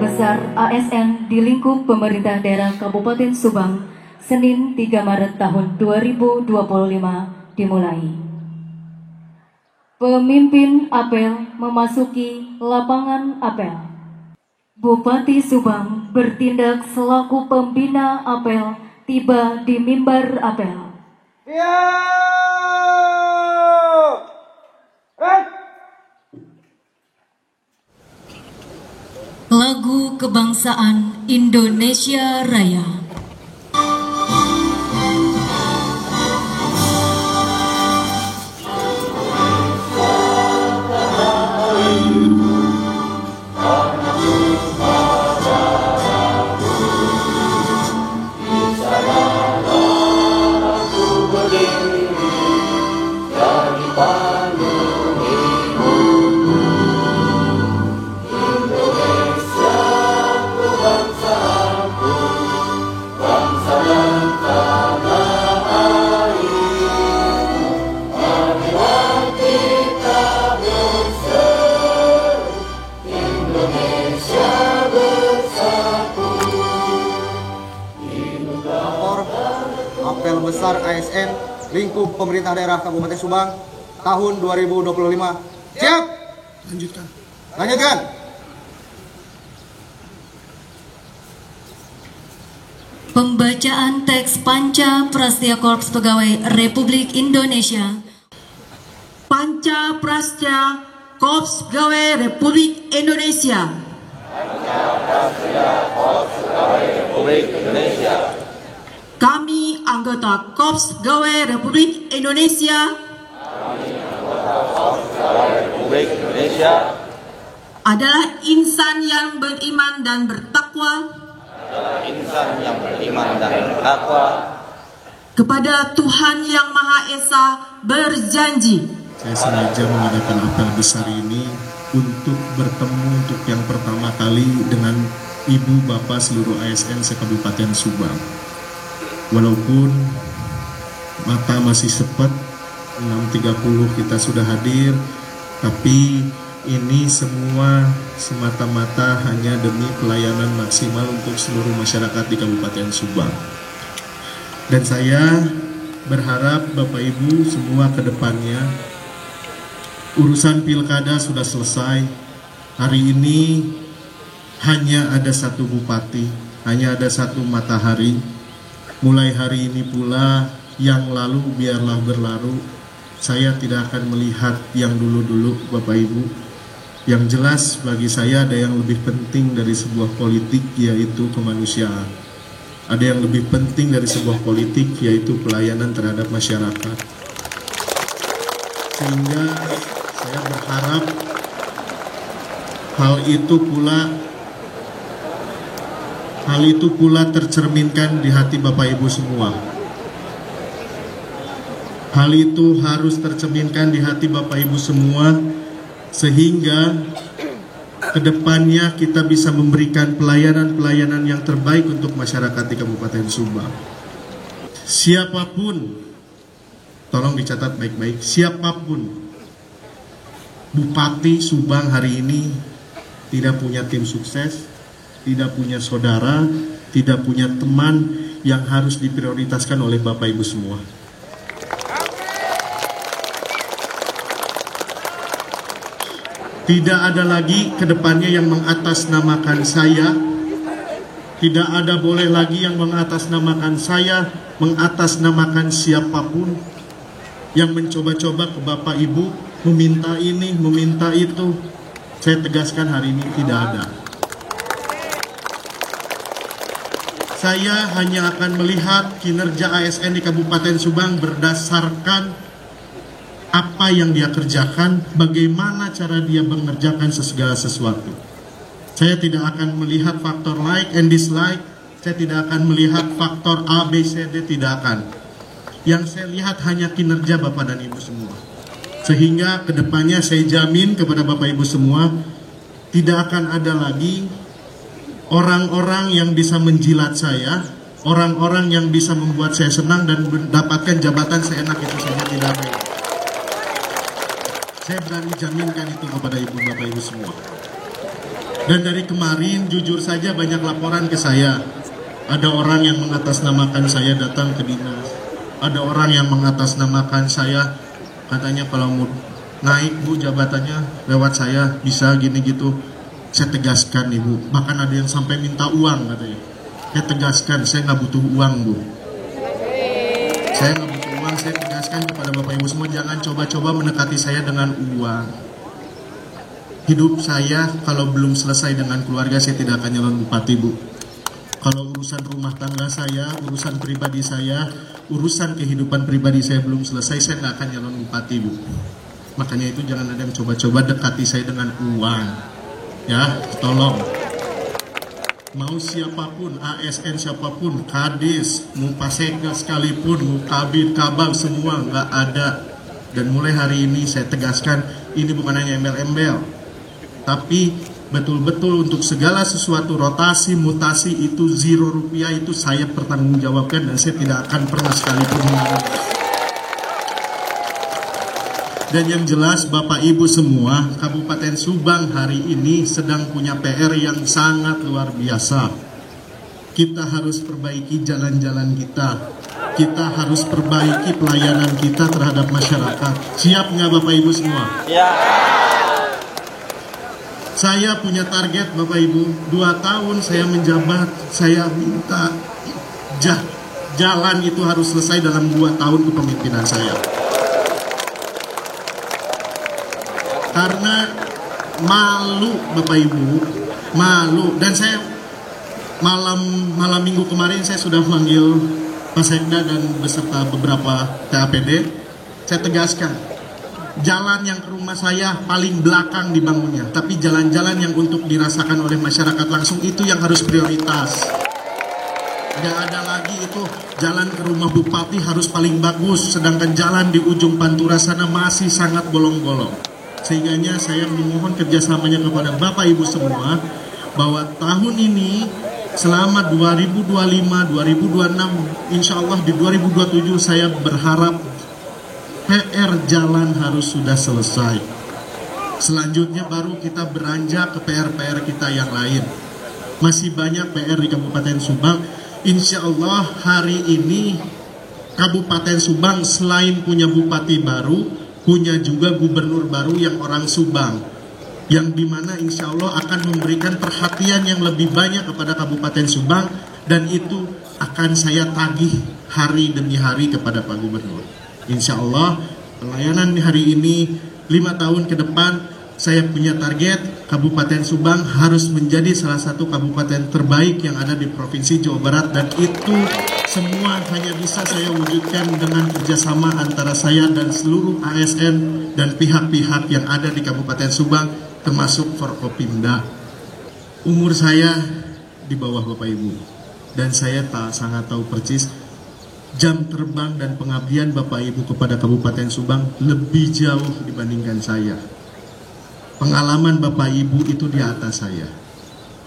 Besar ASN di lingkup Pemerintah Daerah Kabupaten Subang, Senin 3 Maret tahun 2025 dimulai. Pemimpin apel memasuki lapangan apel. Bupati Subang bertindak selaku pembina apel tiba di mimbar apel. Lagu Kebangsaan Indonesia Raya. Apel besar ASN lingkup pemerintah daerah Kabupaten Subang tahun 2025. Siap? Lanjutkan. Pembacaan teks Panca Prastya Korps Pegawai Republik Indonesia. Panca Prastya Korps Pegawai Republik Indonesia. Panca Prastya Korps Pegawai Republik Indonesia. Kami anggota Korps Pegawai Republik Indonesia adalah insan yang beriman dan bertakwa kepada Tuhan Yang Maha Esa berjanji. Saya sengaja mengadakan apel besar ini untuk bertemu untuk yang pertama kali dengan Ibu Bapak seluruh ASN se-Kabupaten Subang. Walaupun mata masih sepet, 6.30 kita sudah hadir, tapi ini semua semata-mata hanya demi pelayanan maksimal untuk seluruh masyarakat di Kabupaten Subang. Dan saya berharap Bapak Ibu semua ke depannya, urusan pilkada sudah selesai. Hari ini hanya ada satu bupati, hanya ada satu matahari. Mulai hari ini pula, yang lalu biarlah berlalu. Saya tidak akan melihat yang dulu-dulu, Bapak Ibu. Yang jelas bagi saya ada yang lebih penting dari sebuah politik, yaitu kemanusiaan. Ada yang lebih penting dari sebuah politik, yaitu pelayanan terhadap masyarakat. Sehingga saya berharap hal itu pula tercerminkan di hati Bapak Ibu semua. Hal itu harus tercerminkan di hati Bapak Ibu semua, sehingga kedepannya kita bisa memberikan pelayanan-pelayanan yang terbaik untuk masyarakat di Kabupaten Subang. Siapapun, tolong dicatat baik-baik, siapapun Bupati Subang hari ini tidak punya tim sukses, tidak punya saudara, tidak punya teman yang harus diprioritaskan oleh Bapak Ibu semua. Tidak ada lagi kedepannya yang mengatasnamakan saya. Tidak ada boleh lagi yang mengatasnamakan saya, mengatasnamakan siapapun yang mencoba-coba ke Bapak Ibu, meminta ini, meminta itu. Saya tegaskan hari ini tidak ada. Saya hanya akan melihat kinerja ASN di Kabupaten Subang berdasarkan apa yang dia kerjakan, bagaimana cara dia mengerjakan segala sesuatu. Saya tidak akan melihat faktor like and dislike, saya tidak akan melihat faktor A, B, C, D, tidak akan. Yang saya lihat hanya kinerja Bapak dan Ibu semua. Sehingga kedepannya saya jamin kepada Bapak Ibu semua, tidak akan ada lagi orang-orang yang bisa menjilat saya, orang-orang yang bisa membuat saya senang dan mendapatkan jabatan seenak itu saja, tidak ada. Saya berani jaminkan itu kepada Ibu Bapak Ibu semua. Dan dari kemarin jujur saja banyak laporan ke saya. Ada orang yang mengatasnamakan saya datang ke dinas. Ada orang yang mengatasnamakan saya, katanya kalau mau naik bu jabatannya lewat saya bisa gini gitu. Saya tegaskan ibu, bahkan ada yang sampai minta uang katanya. Saya tegaskan, saya nggak butuh uang bu. Saya nggak butuh uang, saya tegaskan kepada bapak ibu semua jangan coba-coba mendekati saya dengan uang. Hidup saya kalau belum selesai dengan keluarga saya tidak akan nyalon bupati bu. Kalau urusan rumah tangga saya, urusan pribadi saya, urusan kehidupan pribadi saya belum selesai, saya nggak akan nyalon bupati bu. Makanya itu jangan ada yang coba-coba dekati saya dengan uang. Ya, tolong. Mau siapapun, ASN siapapun, Kadis, mau Paseka sekalipun, mau Kabid, Kabag, semua nggak ada. Dan mulai hari ini saya tegaskan, ini bukan hanya embel-embel, tapi betul-betul untuk segala sesuatu rotasi, mutasi itu Rp0 itu saya pertanggungjawabkan dan saya tidak akan pernah sekalipun menolak. Dan yang jelas Bapak Ibu semua, Kabupaten Subang hari ini sedang punya PR yang sangat luar biasa. Kita harus perbaiki jalan-jalan kita. Kita harus perbaiki pelayanan kita terhadap masyarakat. Siap nggak Bapak Ibu semua? Ya. Saya punya target Bapak Ibu, 2 tahun saya menjabat, saya minta jalan itu harus selesai dalam 2 tahun kepemimpinan saya. Karena malu Bapak Ibu, malu. Dan saya malam minggu kemarin saya sudah manggil Pak Sekda dan beserta beberapa TAPD. Saya tegaskan, jalan yang ke rumah saya paling belakang dibangunnya, tapi jalan-jalan yang untuk dirasakan oleh masyarakat langsung itu yang harus prioritas. Gak ada lagi itu jalan ke rumah bupati harus paling bagus, sedangkan jalan di ujung Pantura sana masih sangat bolong-bolong. Sehingga saya memohon kerjasamanya kepada Bapak Ibu semua, bahwa tahun ini selama 2025, 2026, insya Allah di 2027 saya berharap PR jalan harus sudah selesai. Selanjutnya baru kita beranjak ke PR-PR kita yang lain. Masih banyak PR di Kabupaten Subang. Insya Allah hari ini Kabupaten Subang selain punya bupati baru, punya juga gubernur baru yang orang Subang, yang dimana insya Allah akan memberikan perhatian yang lebih banyak kepada Kabupaten Subang, dan itu akan saya tagih hari demi hari kepada Pak Gubernur. Insya Allah pelayanan hari ini 5 tahun ke depan saya punya target Kabupaten Subang harus menjadi salah satu kabupaten terbaik yang ada di Provinsi Jawa Barat, dan itu semua hanya bisa saya wujudkan dengan kerjasama antara saya dan seluruh ASN dan pihak-pihak yang ada di Kabupaten Subang, termasuk Forkopimda. Umur saya di bawah Bapak Ibu, dan saya sangat tahu persis jam terbang dan pengabdian Bapak Ibu kepada Kabupaten Subang lebih jauh dibandingkan saya. Pengalaman Bapak Ibu itu di atas saya.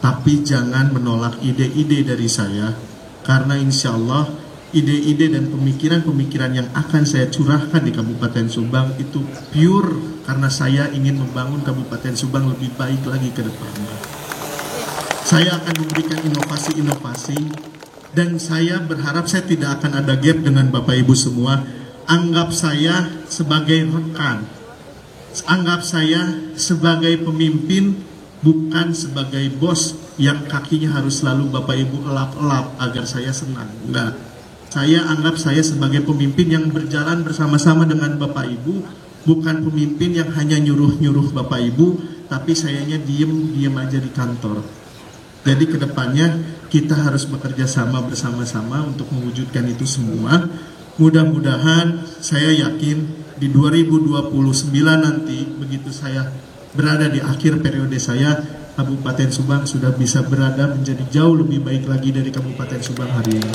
Tapi jangan menolak ide-ide dari saya, karena insya Allah ide-ide dan pemikiran-pemikiran yang akan saya curahkan di Kabupaten Subang itu pure karena saya ingin membangun Kabupaten Subang lebih baik lagi ke depannya. Saya akan memberikan inovasi-inovasi, dan saya berharap saya tidak akan ada gap dengan Bapak Ibu semua. Anggap saya sebagai rekan, anggap saya sebagai pemimpin, bukan sebagai bos yang kakinya harus selalu Bapak Ibu elap-elap agar saya senang. Enggak. Saya anggap saya sebagai pemimpin yang berjalan bersama-sama dengan Bapak Ibu, bukan pemimpin yang hanya nyuruh-nyuruh Bapak Ibu, tapi sayanya diem aja di kantor. Jadi kedepannya kita harus bekerja sama bersama-sama untuk mewujudkan itu semua. Mudah-mudahan saya yakin di 2029 nanti begitu saya berada di akhir periode saya, Kabupaten Subang sudah bisa berada menjadi jauh lebih baik lagi dari Kabupaten Subang hari ini.